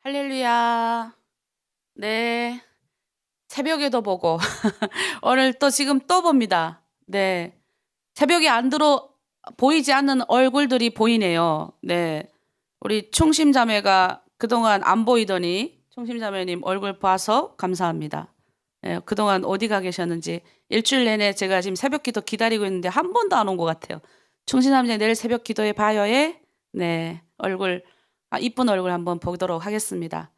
할렐루야. 네. 새벽에도 보고 오늘 또 지금 또 봅니다. 네. 새벽에 안 들어 보이지 않는 얼굴들이 보이네요. 네. 우리 충심자매가 그동안 안 보이더니 충심자매님 얼굴 봐서 감사합니다. 네, 그동안 어디 가 계셨는지 일주일 내내 제가 지금 새벽 기도 기다리고 있는데 한 번도 안 온 것 같아요. 충심자매 내일 새벽 기도에 봐요에 네, 얼굴 이쁜 얼굴 한번 보도록 하겠습니다.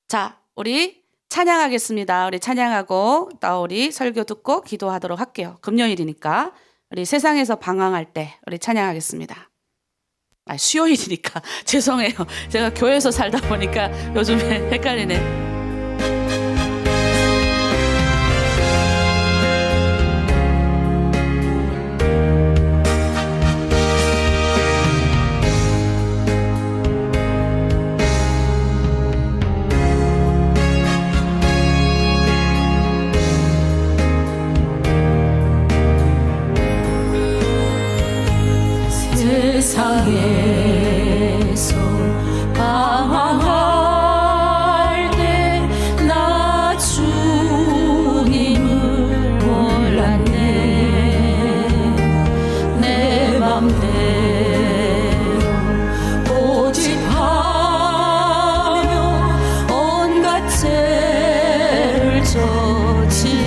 자, 우리 찬양하겠습니다. 우리 찬양하고 또 우리 설교 듣고 기도하도록 할게요. 금요일이니까 우리 세상에서 방황할 때 우리 찬양하겠습니다. 수요일이니까 죄송해요. 제가 교회에서 살다 보니까 요즘에 헷갈리네. 세상에서 방황할 때 나 주님을 몰랐네. 내 맘대로 고집하며 온갖 죄를 저질렀네.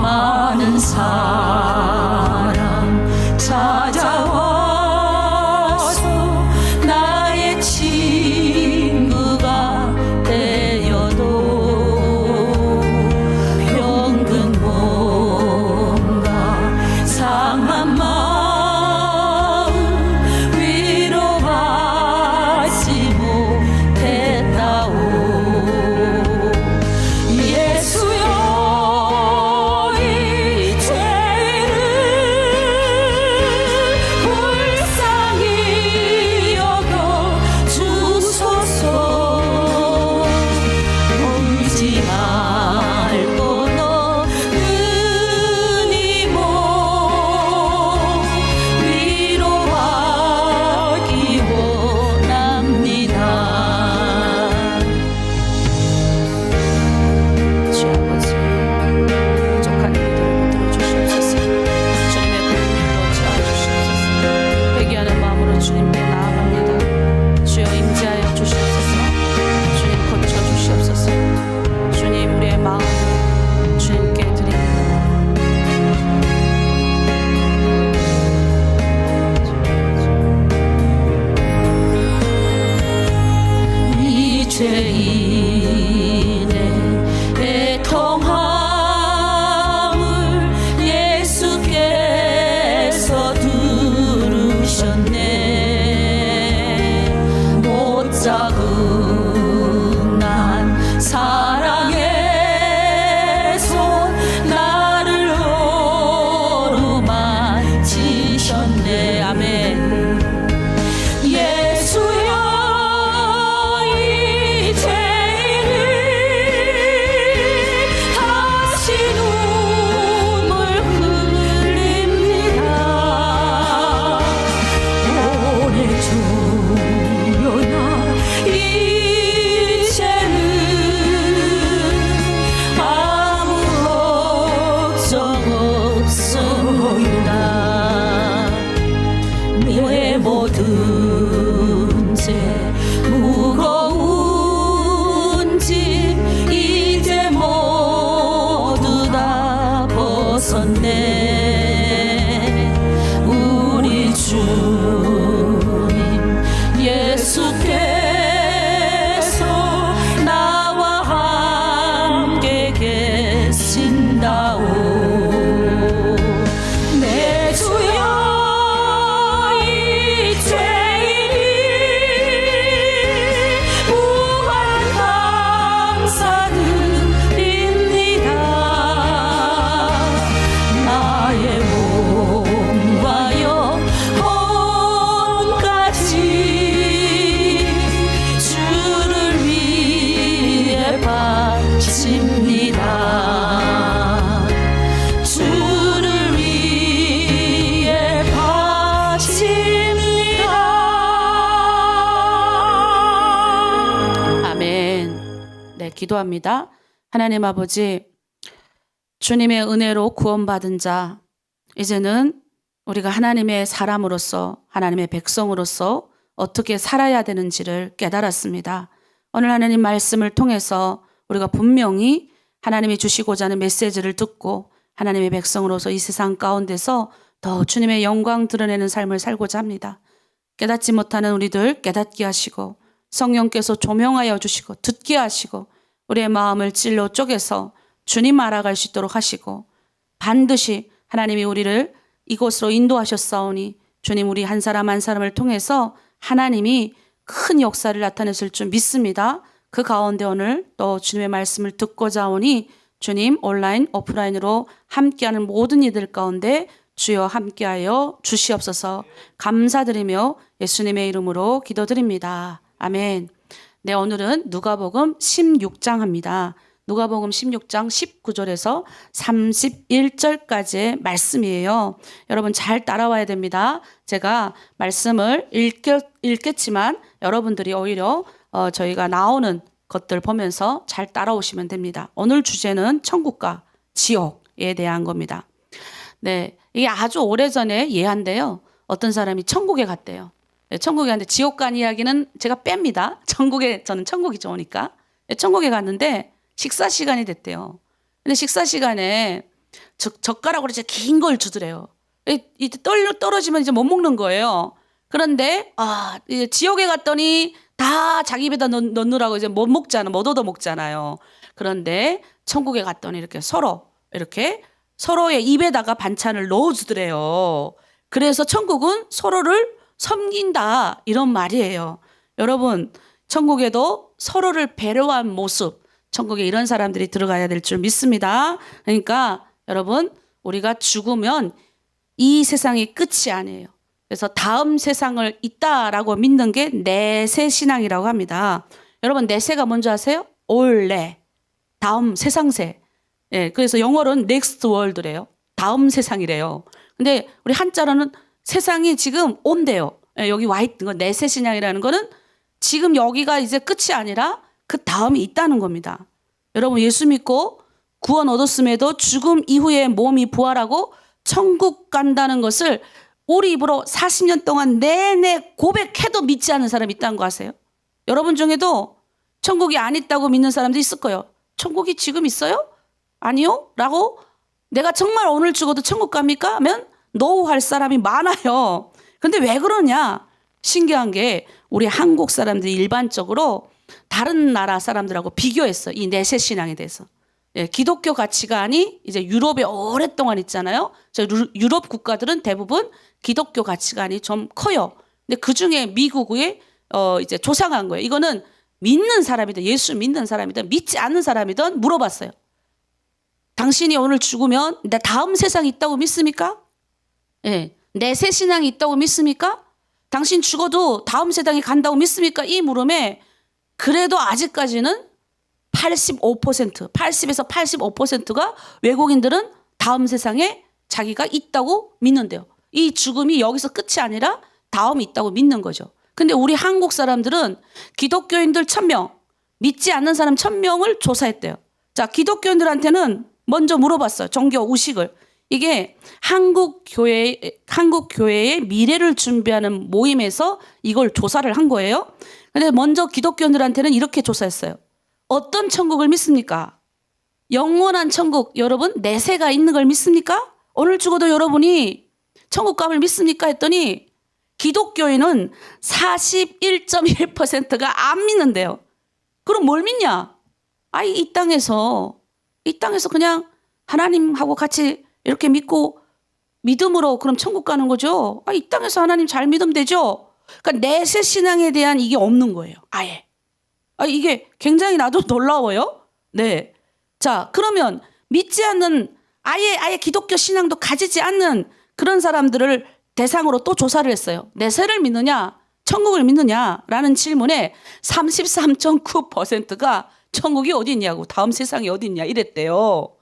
많은 사람 찾아와서 나의 친구가 되어도 병든 몸과 상한 마음 위로받지 못했다오. 죄인의 애통함을 예수께서 들으셨네. 못 잡은 난 사랑의 손 나를 어루만지셨네. 아멘. 예수여 이 죄 기도합니다. 하나님 아버지, 주님의 은혜로 구원받은 자, 이제는 우리가 하나님의 사람으로서, 하나님의 백성으로서 어떻게 살아야 되는지를 깨달았습니다. 오늘 하나님 말씀을 통해서 우리가 분명히 하나님이 주시고자 하는 메시지를 듣고 하나님의 백성으로서 이 세상 가운데서 더 주님의 영광 드러내는 삶을 살고자 합니다. 깨닫지 못하는 우리들 깨닫게 하시고 성령께서 조명하여 주시고 듣게 하시고 우리의 마음을 찔러 쪼개서 주님 알아갈 수 있도록 하시고 반드시 하나님이 우리를 이곳으로 인도하셨사오니 주님 우리 한 사람 한 사람을 통해서 하나님이 큰 역사를 나타내실 줄 믿습니다. 그 가운데 오늘 또 주님의 말씀을 듣고자 오니 주님 온라인 오프라인으로 함께하는 모든 이들 가운데 주여 함께하여 주시옵소서. 감사드리며 예수님의 이름으로 기도드립니다. 아멘. 네, 오늘은 누가복음 16장 합니다. 누가복음 16장 19절에서 31절까지의 말씀이에요. 여러분 잘 따라와야 됩니다. 제가 말씀을 읽겠지만 여러분들이 오히려 저희가 나오는 것들 보면서 잘 따라오시면 됩니다. 오늘 주제는 천국과 지옥에 대한 겁니다. 네, 이게 아주 오래전에 예한데요. 어떤 사람이 천국에 갔대요. 네, 천국에 갔는데 지옥 간 이야기는 제가 뺍니다. 저는 천국이 좋으니까. 네, 천국에 갔는데 식사 시간이 됐대요. 근데 식사 시간에 젓가락으로 이제 긴 걸 주더래요. 이제 떨어지면 이제 못 먹는 거예요. 그런데 이제 지옥에 갔더니 다 자기 입에다 넣느라고 이제 못 얻어 먹잖아요. 그런데 천국에 갔더니 이렇게 서로의 입에다가 반찬을 넣어주더래요. 그래서 천국은 서로를 섬긴다 이런 말이에요. 여러분 천국에도 서로를 배려한 모습, 천국에 이런 사람들이 들어가야 될 줄 믿습니다. 그러니까 여러분 우리가 죽으면 이 세상이 끝이 아니에요. 그래서 다음 세상을 있다라고 믿는 게 내세 신앙이라고 합니다. 여러분 내세가 뭔지 아세요? 올해, 다음 세상세. 예, 그래서 영어로는 next world래요. 다음 세상이래요. 근데 우리 한자로는 세상이 지금 온대요. 예, 여기 와 있는 건 내세 신앙이라는 거는 지금 여기가 이제 끝이 아니라 그 다음이 있다는 겁니다. 여러분 예수 믿고 구원 얻었음에도 죽음 이후에 몸이 부활하고 천국 간다는 것을 우리 입으로 40년 동안 내내 고백해도 믿지 않는 사람이 있다는 거 아세요? 여러분 중에도 천국이 안 있다고 믿는 사람도 있을 거예요. 천국이 지금 있어요? 아니요? 라고 내가 정말 오늘 죽어도 천국 갑니까? 하면 노할 사람이 많아요. 근데 왜 그러냐? 신기한 게 우리 한국 사람들이 일반적으로 다른 나라 사람들하고 비교했어. 이 내세 신앙에 대해서. 예, 기독교 가치관이 이제 유럽에 오랫동안 있잖아요. 유럽 국가들은 대부분 기독교 가치관이 좀 커요. 근데 그 중에 미국에 이제 조상한 거예요. 이거는 믿는 사람이든 예수 믿는 사람이든 믿지 않는 사람이든 물어봤어요. 당신이 오늘 죽으면 내 다음 세상이 있다고 믿습니까? 예, 내세 신앙이 있다고 믿습니까? 당신 죽어도 다음 세상에 간다고 믿습니까? 이 물음에 그래도 아직까지는 80에서 85%가 외국인들은 다음 세상에 자기가 있다고 믿는데요. 이 죽음이 여기서 끝이 아니라 다음이 있다고 믿는 거죠. 근데 우리 한국 사람들은 기독교인들 1000명, 믿지 않는 사람 1000명을 조사했대요. 자, 기독교인들한테는 먼저 물어봤어요. 종교 의식을. 이게 한국 교회의 미래를 준비하는 모임에서 이걸 조사를 한 거예요. 근데 먼저 기독교인들한테는 이렇게 조사했어요. 어떤 천국을 믿습니까? 영원한 천국, 여러분 내세가 있는 걸 믿습니까? 오늘 죽어도 여러분이 천국감을 믿습니까? 했더니 기독교인은 41.1%가 안 믿는데요. 그럼 뭘 믿냐? 이 땅에서 그냥 하나님하고 같이 이렇게 믿음으로 그럼 천국 가는 거죠. 이 땅에서 하나님 잘 믿으면 되죠. 그러니까 내세 신앙에 대한 이게 없는 거예요. 아예. 이게 굉장히 나도 놀라워요. 네. 자, 그러면 믿지 않는 아예 기독교 신앙도 가지지 않는 그런 사람들을 대상으로 또 조사를 했어요. 내세를 믿느냐, 천국을 믿느냐라는 질문에 33.9%가 천국이 어디 있냐고, 다음 세상이 어디 있냐 이랬대요.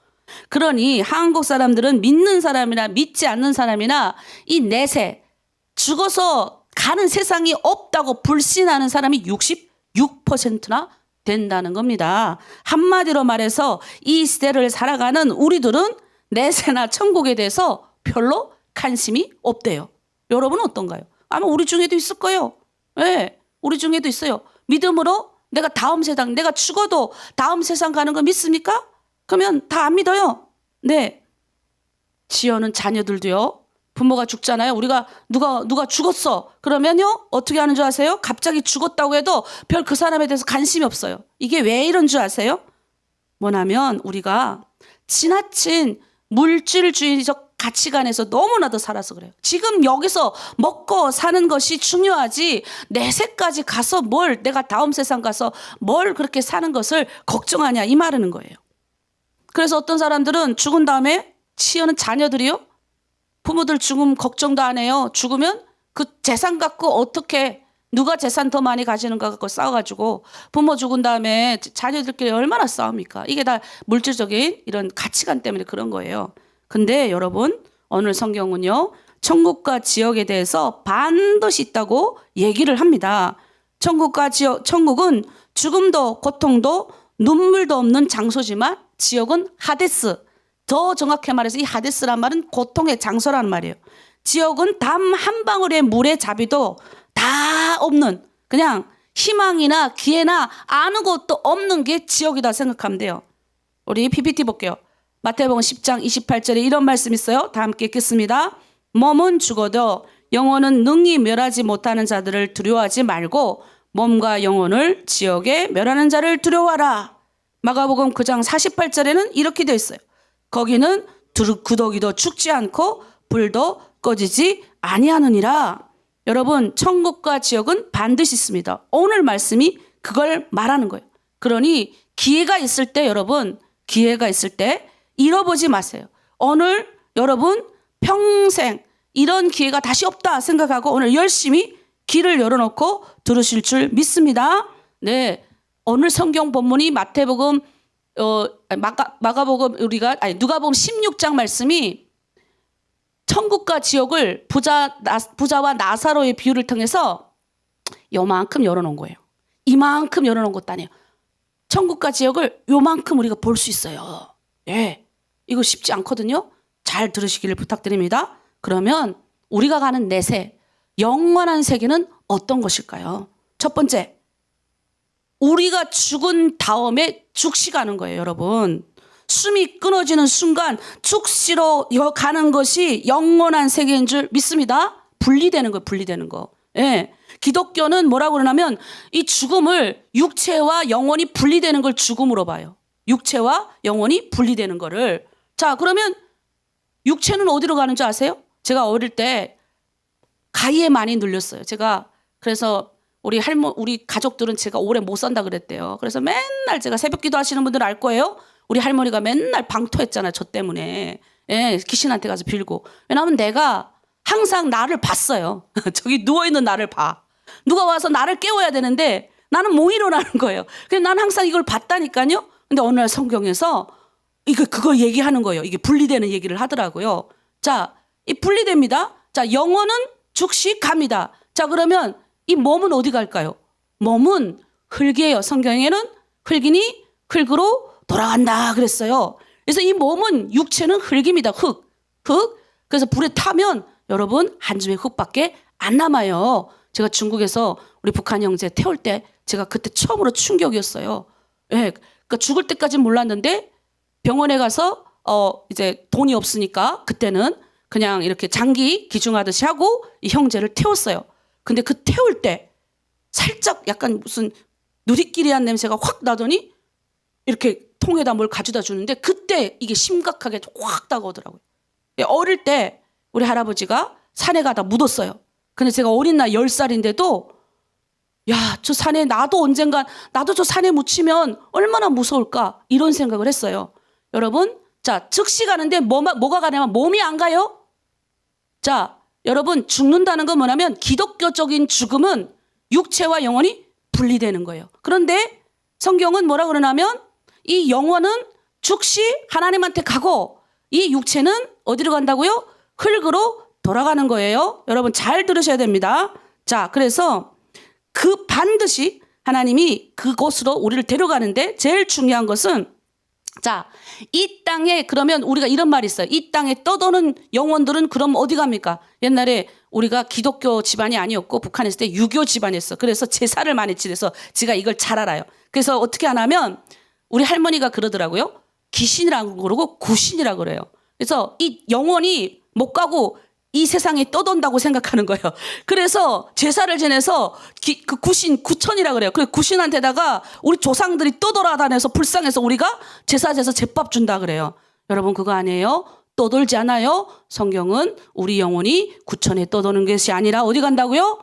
그러니 한국 사람들은 믿는 사람이나 믿지 않는 사람이나 이 내세, 죽어서 가는 세상이 없다고 불신하는 사람이 66%나 된다는 겁니다. 한마디로 말해서 이 시대를 살아가는 우리들은 내세나 천국에 대해서 별로 관심이 없대요. 여러분은 어떤가요? 아마 우리 중에도 있을 거예요. 네, 우리 중에도 있어요. 믿음으로 내가 다음 세상, 내가 죽어도 다음 세상 가는 거 믿습니까? 그러면 다 안 믿어요. 네. 지어는 자녀들도요. 부모가 죽잖아요. 우리가 누가 죽었어. 그러면요. 어떻게 하는 줄 아세요? 갑자기 죽었다고 해도 별 그 사람에 대해서 관심이 없어요. 이게 왜 이런 줄 아세요? 뭐냐면 우리가 지나친 물질주의적 가치관에서 너무나도 살아서 그래요. 지금 여기서 먹고 사는 것이 중요하지 내세까지 가서 뭘 내가 다음 세상 가서 뭘 그렇게 사는 것을 걱정하냐 이 말하는 거예요. 그래서 어떤 사람들은 죽은 다음에 치여는 자녀들이요. 부모들 죽음 걱정도 안 해요. 죽으면 그 재산 갖고 어떻게 누가 재산 더 많이 가지는가 갖고 싸워가지고 부모 죽은 다음에 자녀들끼리 얼마나 싸웁니까? 이게 다 물질적인 이런 가치관 때문에 그런 거예요. 근데 여러분 오늘 성경은요. 천국과 지옥에 대해서 반드시 있다고 얘기를 합니다. 천국과 지옥, 천국은 죽음도 고통도 눈물도 없는 장소지만 지옥은 하데스. 더 정확히 말해서 이 하데스란 말은 고통의 장소라는 말이에요. 지옥은 단 한 방울의 물의 자비도 다 없는 그냥 희망이나 기회나 아무것도 없는 게 지옥이다 생각하면 돼요. 우리 PPT 볼게요. 마태복음 10장 28절에 이런 말씀 있어요. 다 함께 읽겠습니다. 몸은 죽어도 영혼은 능히 멸하지 못하는 자들을 두려워하지 말고 몸과 영혼을 지옥에 멸하는 자를 두려워하라. 마가복음 9장 48절에는 이렇게 되어 있어요. 거기는 구더기도 죽지 않고 불도 꺼지지 아니하느니라. 여러분 천국과 지옥은 반드시 있습니다. 오늘 말씀이 그걸 말하는 거예요. 그러니 기회가 있을 때 여러분 기회가 있을 때 잃어보지 마세요. 오늘 여러분 평생 이런 기회가 다시 없다 생각하고 오늘 열심히 귀를 열어놓고 들으실 줄 믿습니다. 네, 오늘 성경 본문이 마태복음 마가복음 누가복음 16장 말씀이 천국과 지옥을 부자와 나사로의 비유를 통해서 요만큼 열어놓은 거예요. 이만큼 열어놓은 것도 아니에요. 천국과 지옥을 요만큼 우리가 볼 수 있어요. 네, 이거 쉽지 않거든요. 잘 들으시기를 부탁드립니다. 그러면 우리가 가는 내세, 영원한 세계는 어떤 것일까요? 첫 번째, 우리가 죽은 다음에 죽시 가는 거예요, 여러분. 숨이 끊어지는 순간 죽시로 가는 것이 영원한 세계인 줄 믿습니다. 분리되는 거예요, 분리되는 거. 예. 기독교는 뭐라고 그러냐면 이 죽음을 육체와 영혼이 분리되는 걸 죽음으로 봐요. 육체와 영혼이 분리되는 거를. 자, 그러면 육체는 어디로 가는 줄 아세요? 제가 어릴 때 가위에 많이 눌렸어요. 제가 그래서 우리 가족들은 제가 오래 못 산다 그랬대요. 그래서 맨날 제가 새벽 기도 하시는 분들은 알 거예요. 우리 할머니가 맨날 방토했잖아요. 저 때문에. 예, 귀신한테 가서 빌고. 왜냐하면 내가 항상 나를 봤어요. 저기 누워있는 나를 봐. 누가 와서 나를 깨워야 되는데 나는 못 일어나는 거예요. 그래서 난 항상 이걸 봤다니까요. 근데 어느 날 성경에서 그거 얘기하는 거예요. 이게 분리되는 얘기를 하더라고요. 자, 이 분리됩니다. 자, 영혼은 죽시 갑니다. 자, 그러면 이 몸은 어디 갈까요? 몸은 흙이에요. 성경에는 흙이니 흙으로 돌아간다 그랬어요. 그래서 이 몸은 육체는 흙입니다. 흙. 그래서 불에 타면 여러분 한 줌의 흙밖에 안 남아요. 제가 중국에서 우리 북한 형제 태울 때 제가 그때 처음으로 충격이었어요. 예, 그러니까 죽을 때까지는 몰랐는데 병원에 가서 이제 돈이 없으니까 그때는 그냥 이렇게 장기 기증하듯이 하고 이 형제를 태웠어요. 근데 그 태울 때 살짝 약간 무슨 누리끼리한 냄새가 확 나더니 이렇게 통에다 뭘 가져다 주는데 그때 이게 심각하게 확 다가오더라고요. 어릴 때 우리 할아버지가 산에 가다 묻었어요. 근데 제가 어린 나이 10살인데도 야, 저 산에 나도 언젠간 나도 저 산에 묻히면 얼마나 무서울까 이런 생각을 했어요. 여러분, 자, 즉시 가는데 뭐가 가냐면 몸이 안 가요. 자, 여러분 죽는다는 건 뭐냐면 기독교적인 죽음은 육체와 영혼이 분리되는 거예요. 그런데 성경은 뭐라 그러냐면 이 영혼은 즉시 하나님한테 가고 이 육체는 어디로 간다고요? 흙으로 돌아가는 거예요. 여러분 잘 들으셔야 됩니다. 자, 그래서 반드시 하나님이 그곳으로 우리를 데려가는데 제일 중요한 것은 자, 이 땅에 그러면 우리가 이런 말이 있어요. 이 땅에 떠도는 영혼들은 그럼 어디 갑니까? 옛날에 우리가 기독교 집안이 아니었고 북한에 있을 때 유교 집안이었어. 그래서 제사를 많이 지내서 제가 이걸 잘 알아요. 그래서 어떻게 하냐면 우리 할머니가 그러더라고요. 귀신이라고 그러고 구신이라고 그래요. 그래서 이 영혼이 못 가고 이 세상에 떠돈다고 생각하는 거예요. 그래서 제사를 지내서 그 구신, 구천이라 그래요. 그 구신한테다가 우리 조상들이 떠돌아다녀서 불쌍해서 우리가 제사에서 제밥 준다 그래요. 여러분 그거 아니에요? 떠돌지 않아요? 성경은 우리 영혼이 구천에 떠도는 것이 아니라 어디 간다고요?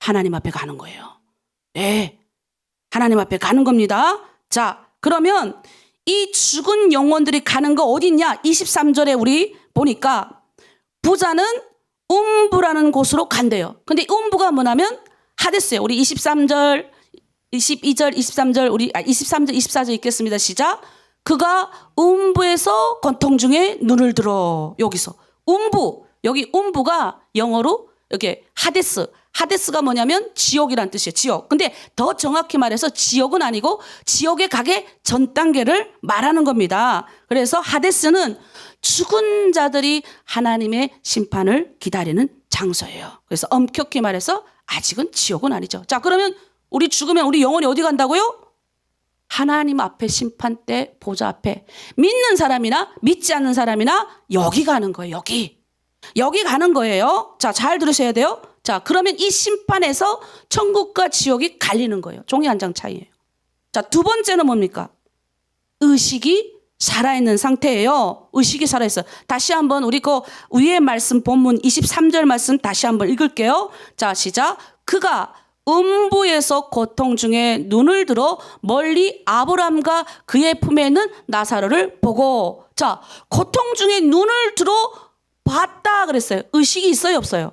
하나님 앞에 가는 거예요. 네, 하나님 앞에 가는 겁니다. 자, 그러면 이 죽은 영혼들이 가는 거 어디 있냐? 23절에 우리 보니까 부자는 음부라는 곳으로 간대요. 근데 음부가 뭐냐면 하데스예요. 우리 23절, 22절, 23절, 우리 23절, 24절 읽겠습니다. 시작. 그가 음부에서 권통 중에 눈을 들어. 여기서 음부, 여기 음부가 영어로 여기 하데스. 하데스가 뭐냐면 지옥이란 뜻이에요. 지옥. 근데 더 정확히 말해서 지옥은 아니고 지옥에 가게 전 단계를 말하는 겁니다. 그래서 하데스는 죽은 자들이 하나님의 심판을 기다리는 장소예요. 그래서 엄격히 말해서 아직은 지옥은 아니죠. 자, 그러면 우리 죽으면 우리 영혼이 어디 간다고요? 하나님 앞에 심판 때 보좌 앞에 믿는 사람이나 믿지 않는 사람이나 여기 가는 거예요. 여기 가는 거예요. 자, 잘 들으셔야 돼요. 자, 그러면 이 심판에서 천국과 지옥이 갈리는 거예요. 종이 한 장 차이예요. 자, 두 번째는 뭡니까? 의식이 살아있는 상태예요. 의식이 살아있어요. 다시 한번 우리 그 위에 말씀 본문 23절 말씀 다시 한번 읽을게요. 자, 시작. 그가 음부에서 고통 중에 눈을 들어 멀리 아브람과 그의 품에 있는 나사로를 보고, 자, 고통 중에 눈을 들어 봤다 그랬어요. 의식이 있어요, 없어요?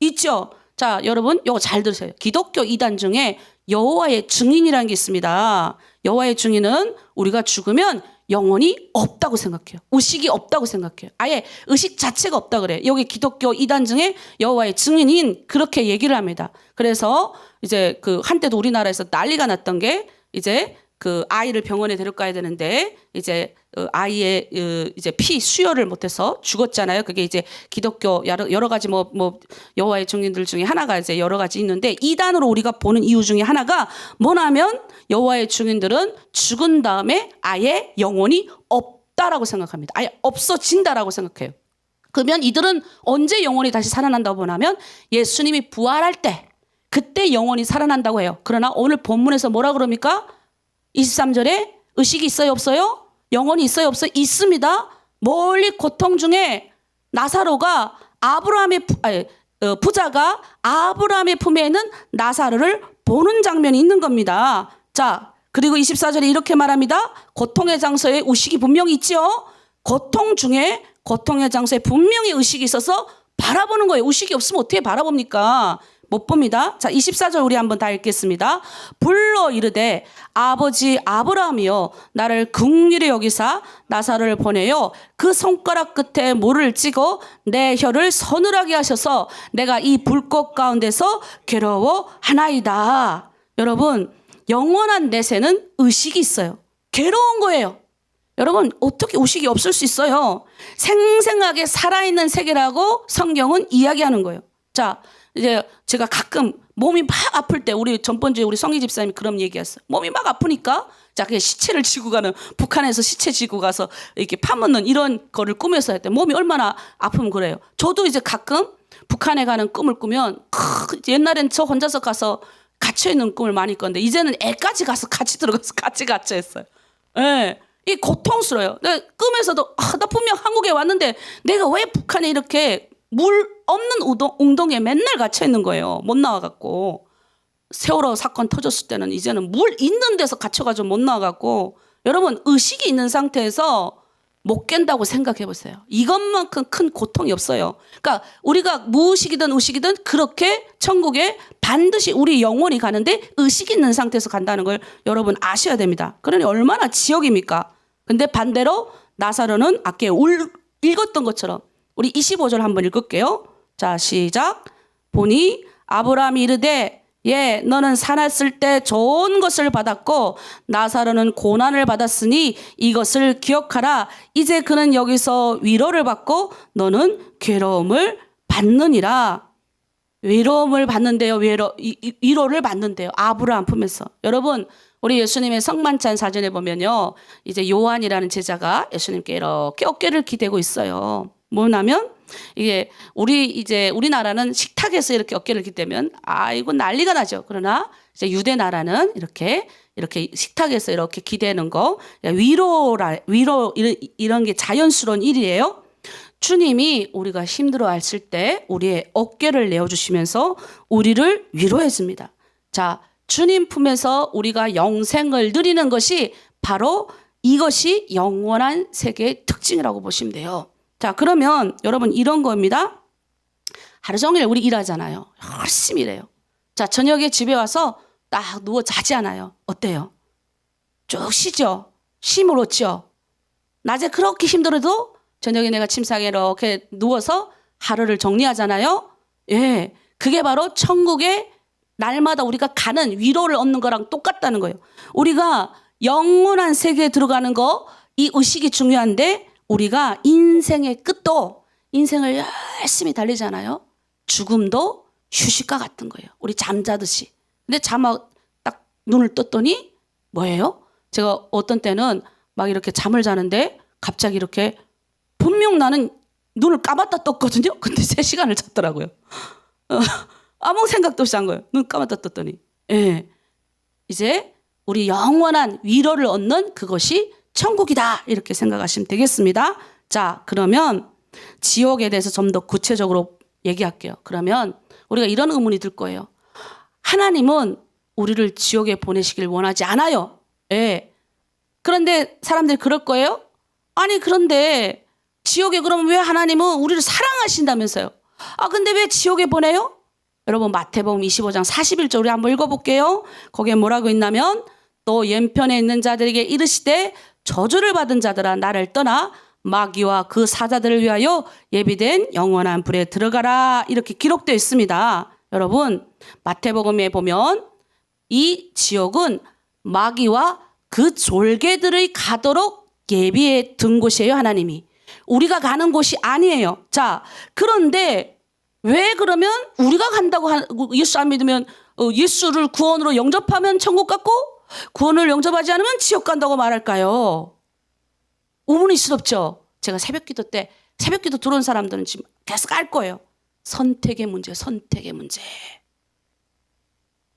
있죠. 자, 여러분 이거 잘 들으세요. 기독교 이단 중에 여호와의 증인이라는 게 있습니다. 여호와의 증인은 우리가 죽으면 영혼이 없다고 생각해요. 의식이 없다고 생각해요. 아예 의식 자체가 없다 그래요. 여기 기독교 이단 중에 여호와의 증인인 그렇게 얘기를 합니다. 그래서 이제 그 한때도 우리나라에서 난리가 났던 게 이제 그 아이를 병원에 데려가야 되는데 이제 아이의 이제 피 수혈을 못해서 죽었잖아요. 그게 이제 기독교 여러 가지 뭐 여호와의 증인들 중에 하나가 이제 여러 가지 있는데 이단으로 우리가 보는 이유 중에 하나가 뭐냐면 여호와의 증인들은 죽은 다음에 아예 영혼이 없다라고 생각합니다. 아예 없어진다라고 생각해요. 그러면 이들은 언제 영혼이 다시 살아난다고 보냐면 예수님이 부활할 때 그때 영혼이 살아난다고 해요. 그러나 오늘 본문에서 뭐라 그럽니까? 23절에 의식이 있어요, 없어요? 영혼이 있어요, 없어요? 있습니다. 멀리 고통 중에 나사로가 부자가 아브라함의 품에 있는 나사로를 보는 장면이 있는 겁니다. 자, 그리고 24절에 이렇게 말합니다. 고통의 장소에 의식이 분명히 있죠. 고통 중에 고통의 장소에 분명히 의식이 있어서 바라보는 거예요. 의식이 없으면 어떻게 바라봅니까? 못 봅니다. 자, 24절 우리 한번 다 읽겠습니다. 불러 이르되 아버지 아브라함이여 나를 긍휼히 여기사 나사로를 보내요. 그 손가락 끝에 물을 찍어 내 혀를 서늘하게 하셔서 내가 이 불꽃 가운데서 괴로워하나이다. 여러분, 영원한 내세는 의식이 있어요. 괴로운 거예요. 여러분, 어떻게 의식이 없을 수 있어요? 생생하게 살아있는 세계라고 성경은 이야기하는 거예요. 자, 이제 제가 가끔 몸이 막 아플 때 우리 전번주에 우리 성희 집사님이 그런 얘기했어요. 몸이 막 아프니까 자, 그냥 시체를 지고 가는 북한에서 시체 지고 가서 이렇게 파묻는 이런 거를 꾸며서 했대. 몸이 얼마나 아프면 그래요. 저도 이제 가끔 북한에 가는 꿈을 꾸면 옛날엔 저 혼자서 가서 갇혀 있는 꿈을 많이 꿨는데 이제는 애까지 가서 같이 들어가서 같이 갇혀 있어요. 예. 이 고통스러워요. 내가 꿈에서도 나 분명 한국에 왔는데 내가 왜 북한에 이렇게 물 없는 웅덩이에 맨날 갇혀 있는 거예요. 못 나와갖고. 세월호 사건 터졌을 때는 이제는 물 있는 데서 갇혀가지고 못 나와갖고. 여러분, 의식이 있는 상태에서 못 깬다고 생각해 보세요. 이것만큼 큰 고통이 없어요. 그러니까 우리가 무의식이든 의식이든 그렇게 천국에 반드시 우리 영혼이 가는데 의식이 있는 상태에서 간다는 걸 여러분 아셔야 됩니다. 그러니 얼마나 지옥입니까? 근데 반대로 나사로는 아까 읽었던 것처럼 우리 25절 한번 읽을게요. 자, 시작. 보니 아브라함이 이르되 예, 너는 살았을 때 좋은 것을 받았고 나사로는 고난을 받았으니 이것을 기억하라. 이제 그는 여기서 위로를 받고 너는 괴로움을 받느니라. 위로움을 받는데요. 위로를 받는데요. 아부를 품에서. 여러분, 우리 예수님의 성만찬 사진에 보면요. 이제 요한이라는 제자가 예수님께 이렇게 어깨를 기대고 있어요. 뭐냐면 이게 우리나라는 식탁에서 이렇게 어깨를 기대면 이거 난리가 나죠. 그러나 이제 유대 나라는 이렇게 식탁에서 이렇게 기대는 거 위로 이런 게 자연스러운 일이에요. 주님이 우리가 힘들어했을 때 우리의 어깨를 내어주시면서 우리를 위로해 줍니다. 자, 주님 품에서 우리가 영생을 누리는 것이 바로 이것이 영원한 세계의 특징이라고 보시면 돼요. 자, 그러면 여러분 이런 겁니다. 하루 종일 우리 일하잖아요. 열심히 일해요. 자, 저녁에 집에 와서 딱 누워 자지 않아요. 어때요? 쭉 쉬죠? 쉼을 얻죠? 낮에 그렇게 힘들어도 저녁에 내가 침상에 이렇게 누워서 하루를 정리하잖아요. 예, 그게 바로 천국에 날마다 우리가 가는 위로를 얻는 거랑 똑같다는 거예요. 우리가 영원한 세계에 들어가는 거, 이 의식이 중요한데 우리가 인생의 끝도 인생을 열심히 달리잖아요. 죽음도 휴식과 같은 거예요. 우리 잠자듯이. 근데 딱 눈을 떴더니 뭐예요? 제가 어떤 때는 막 이렇게 잠을 자는데 갑자기 이렇게 분명 나는 눈을 감았다 떴거든요. 근데 3시간을 잤더라고요. 아무 생각도 없이 한 거예요. 눈 감았다 떴더니. 예. 이제 우리 영원한 위로를 얻는 그것이 천국이다. 이렇게 생각하시면 되겠습니다. 자, 그러면 지옥에 대해서 좀 더 구체적으로 얘기할게요. 그러면 우리가 이런 의문이 들 거예요. 하나님은 우리를 지옥에 보내시길 원하지 않아요. 예. 그런데 사람들이 그럴 거예요? 아니, 그런데 지옥에 그러면 왜 하나님은 우리를 사랑하신다면서요? 근데 왜 지옥에 보내요? 여러분 마태복음 25장 41절 우리 한번 읽어볼게요. 거기에 뭐라고 있냐면 또 왼편에 있는 자들에게 이르시되 저주를 받은 자들아 나를 떠나 마귀와 그 사자들을 위하여 예비된 영원한 불에 들어가라. 이렇게 기록되어 있습니다. 여러분 마태복음에 보면 이 지옥은 마귀와 그 졸개들의 가도록 예비해 둔 곳이에요. 하나님이. 우리가 가는 곳이 아니에요. 자, 그런데 왜 그러면 우리가 간다고 예수 안 믿으면 예수를 구원으로 영접하면 천국 갔고 구원을 영접하지 않으면 지옥 간다고 말할까요? 의문이스럽죠. 제가 새벽기도 때 새벽기도 들어온 사람들은 지금 계속 알 거예요. 선택의 문제, 선택의 문제.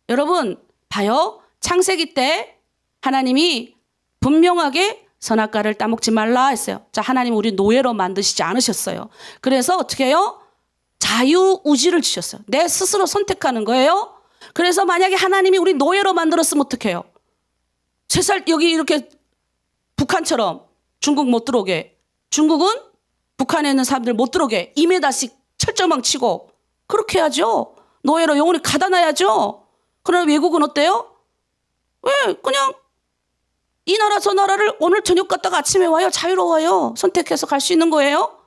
여러분 봐요. 창세기 때 하나님이 분명하게 선악과를 따먹지 말라 했어요. 자, 하나님 우리 노예로 만드시지 않으셨어요. 그래서 어떻게 해요? 자유의지를 주셨어요. 내 스스로 선택하는 거예요. 그래서 만약에 하나님이 우리 노예로 만들었으면 어떡해요? 여기 이렇게 북한처럼 중국 못 들어오게. 중국은 북한에 있는 사람들 못 들어오게 2m씩 철조망 치고 그렇게 해야죠. 노예로 영원히 가다 놔야죠. 그러나 외국은 어때요? 왜 그냥 이 나라 저 나라를 오늘 저녁 갔다가 아침에 와요. 자유로워요. 선택해서 갈 수 있는 거예요.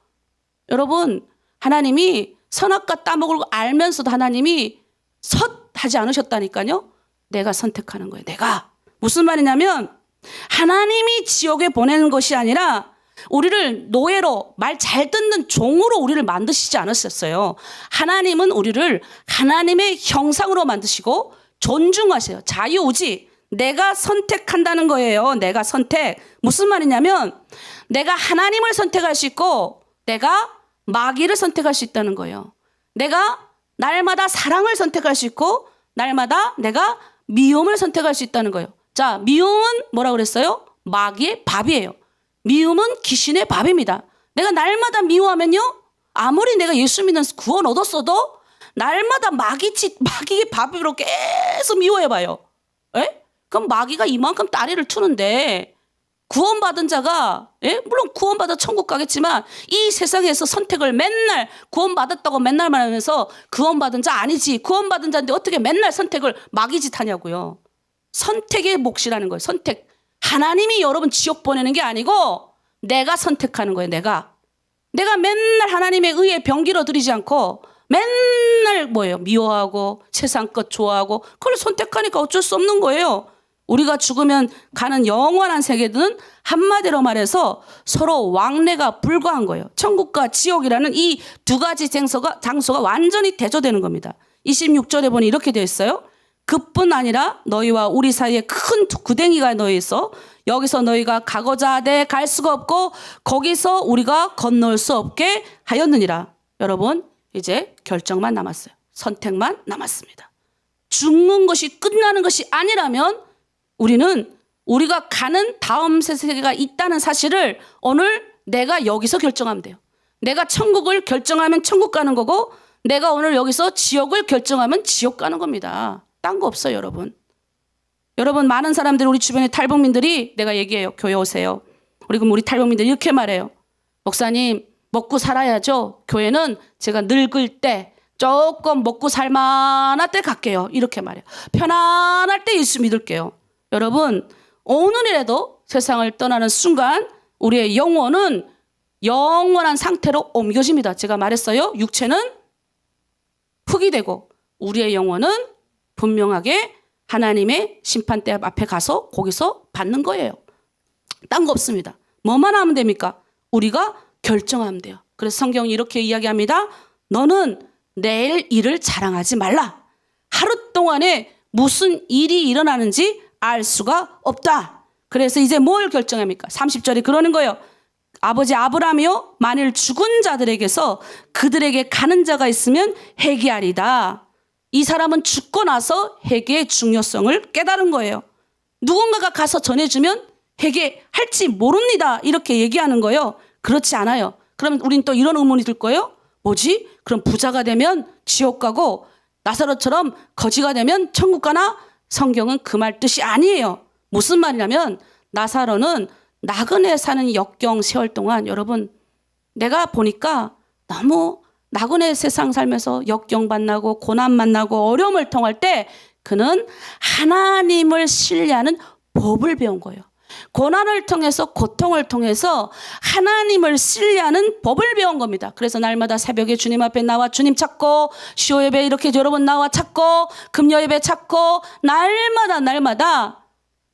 여러분 하나님이 선악과 따먹을 거 알면서도 하나님이 하지 않으셨다니까요. 내가 선택하는 거예요. 내가. 무슨 말이냐면 하나님이 지옥에 보내는 것이 아니라 우리를 노예로 말 잘 듣는 종으로 우리를 만드시지 않으셨어요. 하나님은 우리를 하나님의 형상으로 만드시고 존중하세요. 자유의지. 내가 선택한다는 거예요. 내가 선택. 무슨 말이냐면 내가 하나님을 선택할 수 있고 내가 마귀를 선택할 수 있다는 거예요. 내가 날마다 사랑을 선택할 수 있고 날마다 내가 미움을 선택할 수 있다는 거예요. 자, 미움은 뭐라고 그랬어요? 마귀의 밥이에요. 미움은 귀신의 밥입니다. 내가 날마다 미워하면요. 아무리 내가 예수 믿으면서 구원 얻었어도 날마다 마귀의 밥으로 계속 미워해봐요. 에? 그럼 마귀가 이만큼 다리를 투는데 구원받은 자가 물론 구원받아 천국 가겠지만 이 세상에서 선택을 맨날 구원받았다고 맨날 말하면서 구원받은 자 아니지. 구원받은 자인데 어떻게 맨날 선택을 마귀 짓 하냐고요. 선택의 몫이라는 거예요. 선택. 하나님이 여러분 지옥 보내는 게 아니고 내가 선택하는 거예요. 내가 맨날 하나님의 의에 병기로 드리지 않고 맨날 뭐예요? 미워하고 세상 것 좋아하고 그걸 선택하니까 어쩔 수 없는 거예요. 우리가 죽으면 가는 영원한 세계는 한마디로 말해서 서로 왕래가 불가한 거예요. 천국과 지옥이라는 이 두 가지 장소가 완전히 대조되는 겁니다. 26절에 보니 이렇게 되어 있어요. 그뿐 아니라 너희와 우리 사이에 큰 구덩이가 놓여 있어 여기서 너희가 가고자 하되 갈 수가 없고 거기서 우리가 건널 수 없게 하였느니라. 여러분 이제 결정만 남았어요. 선택만 남았습니다. 죽는 것이 끝나는 것이 아니라면 우리는 우리가 가는 다음 세계가 있다는 사실을 오늘 내가 여기서 결정하면 돼요. 내가 천국을 결정하면 천국 가는 거고 내가 오늘 여기서 지옥을 결정하면 지옥 가는 겁니다. 딴 거 없어요, 여러분. 여러분 많은 사람들이 우리 주변의 탈북민들이 내가 얘기해요. 교회 오세요. 우리 탈북민들이 이렇게 말해요. 목사님 먹고 살아야죠. 교회는 제가 늙을 때 조금 먹고 살만할 때 갈게요. 이렇게 말해요. 편안할 때 예수 믿을게요. 여러분 오늘이라도 세상을 떠나는 순간 우리의 영혼은 영원한 상태로 옮겨집니다. 제가 말했어요. 육체는 흙이 되고 우리의 영혼은 분명하게 하나님의 심판대 앞에 가서 거기서 받는 거예요. 딴 거 없습니다. 뭐만 하면 됩니까? 우리가 결정하면 돼요. 그래서 성경이 이렇게 이야기합니다. 너는 내일 일을 자랑하지 말라. 하루 동안에 무슨 일이 일어나는지 알 수가 없다. 그래서 이제 뭘 결정합니까? 30절에 그러는 거예요. 아버지 아브라함이요 만일 죽은 자들에게서 그들에게 가는 자가 있으면 회개하리다. 이 사람은 죽고 나서 회개의 중요성을 깨달은 거예요. 누군가가 가서 전해주면 회개할지 모릅니다. 이렇게 얘기하는 거예요. 그렇지 않아요. 그러면 우린 또 이런 의문이 들 거예요. 뭐지? 그럼 부자가 되면 지옥 가고 나사로처럼 거지가 되면 천국 가나? 성경은 그 말 뜻이 아니에요. 무슨 말이냐면 나사로는 나그네 사는 역경 세월 동안 여러분 내가 보니까 너무 나그네 세상 살면서 역경 만나고 고난 만나고 어려움을 통할 때 그는 하나님을 신뢰하는 법을 배운 거예요. 고난을 통해서 고통을 통해서 하나님을 신뢰하는 법을 배운 겁니다. 그래서 날마다 새벽에 주님 앞에 나와 주님 찾고 수요 예배 이렇게 여러 번 나와 찾고 금요 예배 찾고 날마다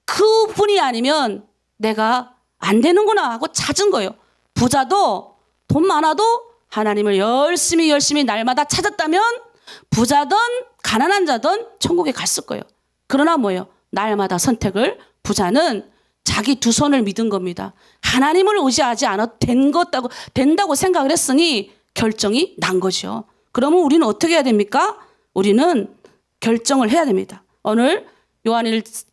그분이 아니면 내가 안 되는구나 하고 찾은 거예요. 부자도 돈 많아도 하나님을 열심히 날마다 찾았다면 부자든 가난한 자든 천국에 갔을 거예요. 그러나 뭐예요? 날마다 선택을 부자는 자기 두 손을 믿은 겁니다. 하나님을 의지하지 않아도 된다고 생각을 했으니 결정이 난 거죠. 그러면 우리는 어떻게 해야 됩니까? 우리는 결정을 해야 됩니다. 오늘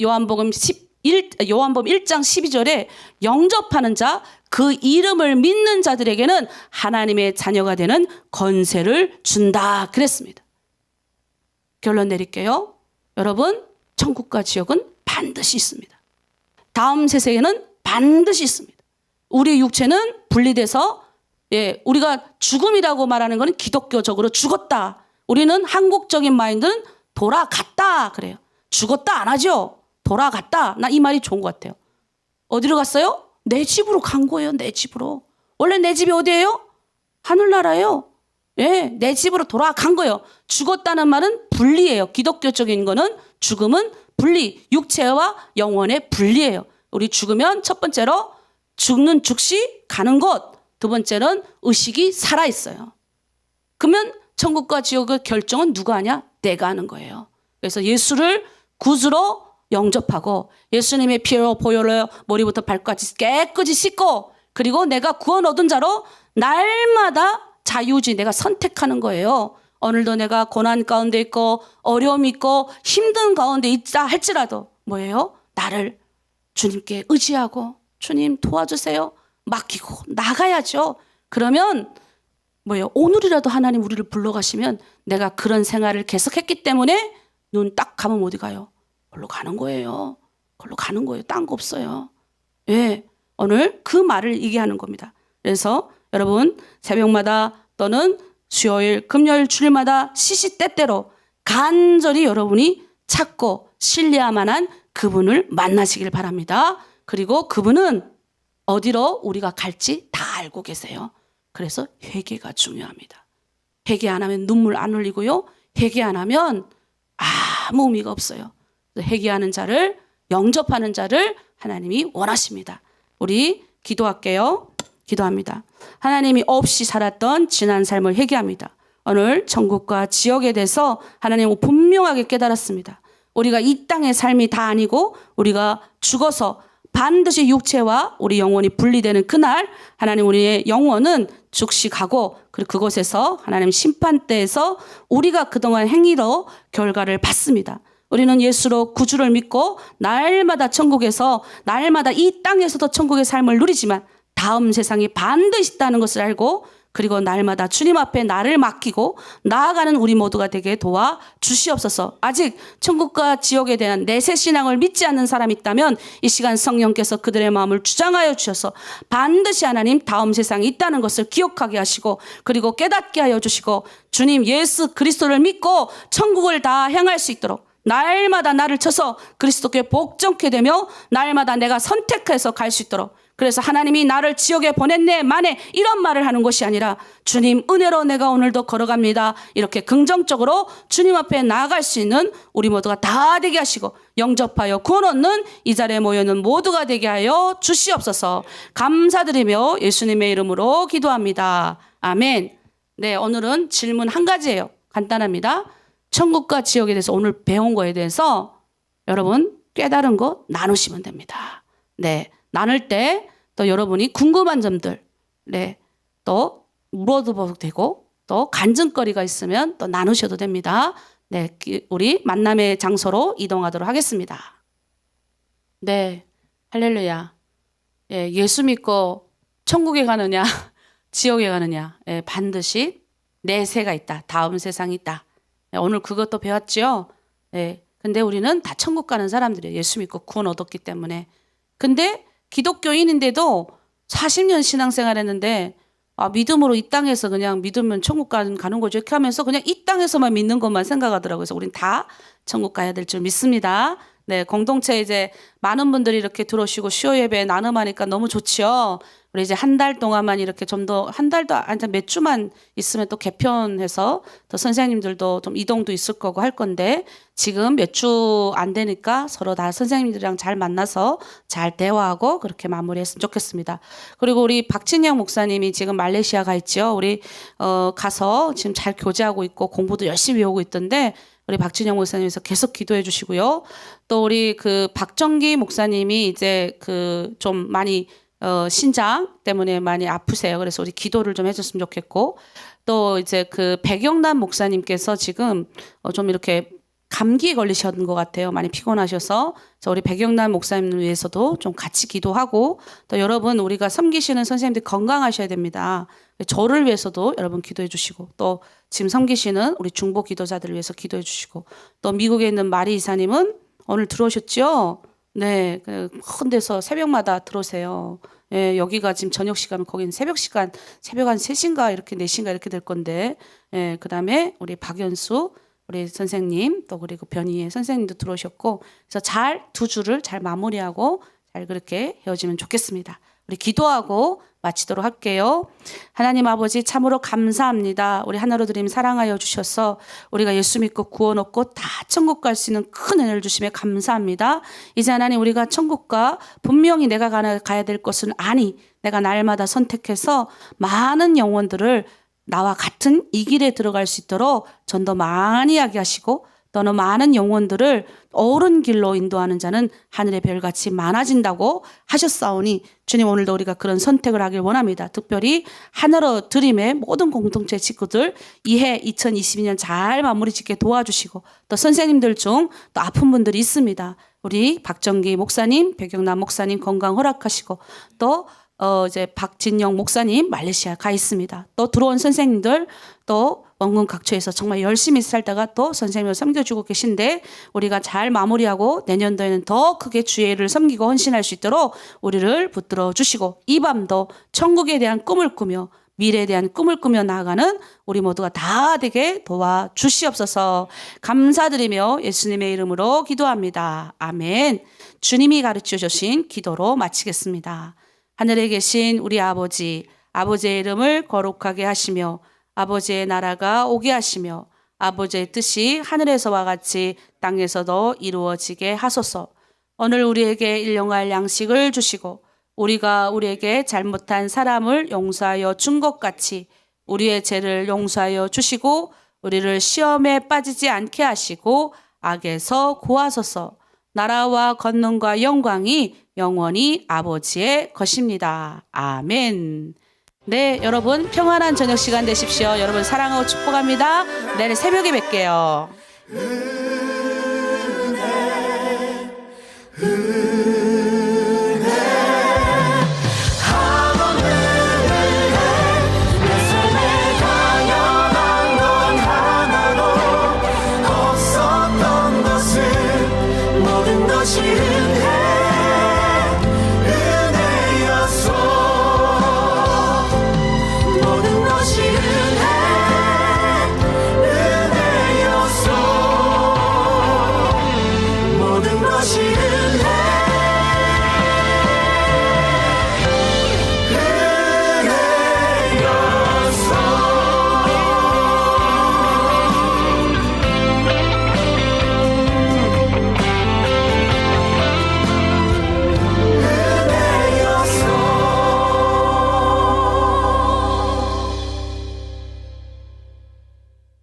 요한복음 1장 12절에 영접하는 자, 그 이름을 믿는 자들에게는 하나님의 자녀가 되는 권세를 준다 그랬습니다. 결론 내릴게요. 여러분 천국과 지옥은 반드시 있습니다. 다음 세계는 반드시 있습니다. 우리 육체는 분리돼서 우리가 죽음이라고 말하는 것은 기독교적으로 죽었다. 우리는 한국적인 마인드는 돌아갔다 그래요. 죽었다 안 하죠. 돌아갔다. 나 이 말이 좋은 것 같아요. 어디로 갔어요? 내 집으로 간 거예요. 내 집으로. 원래 내 집이 어디예요? 하늘나라예요. 내 집으로 돌아간 거예요. 죽었다는 말은 분리예요. 기독교적인 거는 죽음은 분리, 육체와 영혼의 분리예요. 우리 죽으면 첫 번째로 죽는 즉시 가는 곳, 두 번째는 의식이 살아있어요. 그러면 천국과 지옥의 결정은 누가 하냐? 내가 하는 거예요. 그래서 예수를 구주로 영접하고 예수님의 피로 보혈로 머리부터 발까지 깨끗이 씻고 그리고 내가 구원 얻은 자로 날마다 자유지 내가 선택하는 거예요. 오늘도 내가 고난 가운데 있고 어려움이 있고 힘든 가운데 있다 할지라도 뭐예요? 나를 주님께 의지하고 주님 도와주세요. 맡기고 나가야죠. 그러면 뭐예요? 오늘이라도 하나님 우리를 불러가시면 내가 그런 생활을 계속했기 때문에 눈 딱 감으면 어디 가요? 걸로 가는 거예요. 걸로 가는 거예요. 딴 거 없어요. 오늘 그 말을 얘기하는 겁니다. 그래서 여러분 새벽마다 또는 수요일, 금요일, 주일마다 시시때때로 간절히 여러분이 찾고 신뢰할 만한 그분을 만나시길 바랍니다. 그리고 그분은 어디로 우리가 갈지 다 알고 계세요. 그래서 회개가 중요합니다. 회개 안 하면 눈물 안 흘리고요. 회개 안 하면 아무 의미가 없어요. 회개하는 자를, 영접하는 자를 하나님이 원하십니다. 우리 기도할게요. 기도합니다. 하나님이 없이 살았던 지난 삶을 회개합니다. 오늘 천국과 지옥에 대해서 하나님은 분명하게 깨달았습니다. 우리가 이 땅의 삶이 다 아니고 우리가 죽어서 반드시 육체와 우리 영혼이 분리되는 그날 하나님 우리의 영혼은 즉시가고 그리고 그곳에서 하나님 심판대에서 우리가 그동안 행위로 결과를 받습니다. 우리는 예수로 구주를 믿고 날마다 천국에서 날마다 이 땅에서도 천국의 삶을 누리지만 다음 세상이 반드시 있다는 것을 알고 그리고 날마다 주님 앞에 나를 맡기고 나아가는 우리 모두가 되게 도와 주시옵소서. 아직 천국과 지옥에 대한 내세 신앙을 믿지 않는 사람이 있다면 이 시간 성령께서 그들의 마음을 주장하여 주셔서 반드시 하나님 다음 세상이 있다는 것을 기억하게 하시고 그리고 깨닫게 하여 주시고 주님 예수 그리스도를 믿고 천국을 다 향할 수 있도록 날마다 나를 쳐서 그리스도께 복종케 되며 날마다 내가 선택해서 갈 수 있도록 그래서 하나님이 나를 지옥에 보냈네 만에 이런 말을 하는 것이 아니라 주님 은혜로 내가 오늘도 걸어갑니다. 이렇게 긍정적으로 주님 앞에 나아갈 수 있는 우리 모두가 다 되게 하시고 영접하여 구원 얻는 이 자리에 모여있는 모두가 되게 하여 주시옵소서. 감사드리며 예수님의 이름으로 기도합니다. 아멘. 네, 오늘은 질문 한 가지예요. 간단합니다. 천국과 지옥에 대해서 오늘 배운 거에 대해서 여러분 깨달은 거 나누시면 됩니다. 네. 나눌 때 또 여러분이 궁금한 점들, 네, 또 물어도 되고 또 간증거리가 있으면 또 나누셔도 됩니다. 네, 우리 만남의 장소로 이동하도록 하겠습니다. 네, 할렐루야. 예, 예수 믿고 천국에 가느냐, 지옥에 가느냐, 예, 반드시 내세가 있다. 다음 세상이 있다. 예, 오늘 그것도 배웠죠. 예, 근데 우리는 다 천국 가는 사람들이에요. 예수 믿고 구원 얻었기 때문에. 근데 기독교인인데도 40년 신앙생활 했는데 믿음으로 이 땅에서 그냥 믿으면 천국 가는 거죠. 이렇게 하면서 그냥 이 땅에서만 믿는 것만 생각하더라고요. 그래서 우린 다 천국 가야 될 줄 믿습니다. 네, 공동체 이제 많은 분들이 이렇게 들어오시고 수요 예배 나눔하니까 너무 좋지요. 우리 이제 한 달 동안만 이렇게 좀 더 한 달도 아니 몇 주만 있으면 또 개편해서 또 선생님들도 좀 이동도 있을 거고 할 건데 지금 몇 주 안 되니까 서로 다 선생님들이랑 잘 만나서 잘 대화하고 그렇게 마무리했으면 좋겠습니다. 그리고 우리 박진영 목사님이 지금 말레이시아 가 있죠. 우리 가서 지금 잘 교제하고 있고 공부도 열심히 배우고 있던데 우리 박진영 목사님께서 계속 기도해 주시고요. 또 우리 그 박정기 목사님이 이제 그 좀 많이 신장 때문에 많이 아프세요. 그래서 우리 기도를 좀 해줬으면 좋겠고 또 이제 그 백영남 목사님께서 지금 좀 이렇게 감기에 걸리셨는 것 같아요. 많이 피곤하셔서. 그래서 우리 백영남 목사님을 위해서도 좀 같이 기도하고 또 여러분 우리가 섬기시는 선생님들 건강하셔야 됩니다. 저를 위해서도 여러분 기도해 주시고 또 지금 섬기시는 우리 중보 기도자들을 위해서 기도해 주시고 또 미국에 있는 마리 이사님은 오늘 들어오셨죠? 네, 큰 데서 새벽마다 들어오세요. 예, 여기가 지금 저녁 시간이면 거기는 새벽 시간, 새벽 한 3시인가 이렇게 4시인가 이렇게 될 건데, 예, 그 다음에 우리 박연수, 우리 선생님, 또 그리고 변희애 선생님도 들어오셨고, 그래서 잘 두 주를 잘 마무리하고 잘 그렇게 헤어지면 좋겠습니다. 우리 기도하고 마치도록 할게요. 하나님 아버지 참으로 감사합니다. 우리 하나로 드림 사랑하여 주셔서 우리가 예수 믿고 구원 얻고 다 천국 갈 수 있는 큰 은혜를 주심에 감사합니다. 이제 하나님 우리가 천국과 분명히 내가 가야 될 것은 아니 내가 날마다 선택해서 많은 영혼들을 나와 같은 이 길에 들어갈 수 있도록 전도 많이 하게 하시고 너는 많은 영혼들을 옳은 길로 인도하는 자는 하늘의 별같이 많아진다고 하셨사오니 주님 오늘도 우리가 그런 선택을 하길 원합니다. 특별히 하나로 드림의 모든 공동체 식구들 이해 2022년 잘 마무리 짓게 도와주시고 또 선생님들 중 또 아픈 분들이 있습니다. 우리 박정기 목사님, 백영남 목사님 건강 허락하시고 또 이제 박진영 목사님 말레이시아 가 있습니다. 또 들어온 선생님들 또 원군 각처에서 정말 열심히 살다가 또 선생님을 섬겨주고 계신데 우리가 잘 마무리하고 내년도에는 더 크게 주의 일을 섬기고 헌신할 수 있도록 우리를 붙들어 주시고 이 밤도 천국에 대한 꿈을 꾸며 미래에 대한 꿈을 꾸며 나아가는 우리 모두가 다 되게 도와주시옵소서. 감사드리며 예수님의 이름으로 기도합니다. 아멘. 주님이 가르쳐 주신 기도로 마치겠습니다. 하늘에 계신 우리 아버지, 아버지의 이름을 거룩하게 하시며 아버지의 나라가 오게 하시며 아버지의 뜻이 하늘에서와 같이 땅에서도 이루어지게 하소서. 오늘 우리에게 일용할 양식을 주시고 우리가 우리에게 잘못한 사람을 용서하여 준 것 같이 우리의 죄를 용서하여 주시고 우리를 시험에 빠지지 않게 하시고 악에서 구하소서. 나라와 권능과 영광이 영원히 아버지의 것입니다. 아멘. 네, 여러분 평안한 저녁 시간 되십시오. 여러분 사랑하고 축복합니다. 내일 새벽에 뵐게요. 없었던 것은 모든 것이 은혜였소. 모든 것이 은혜였소. 모든 것이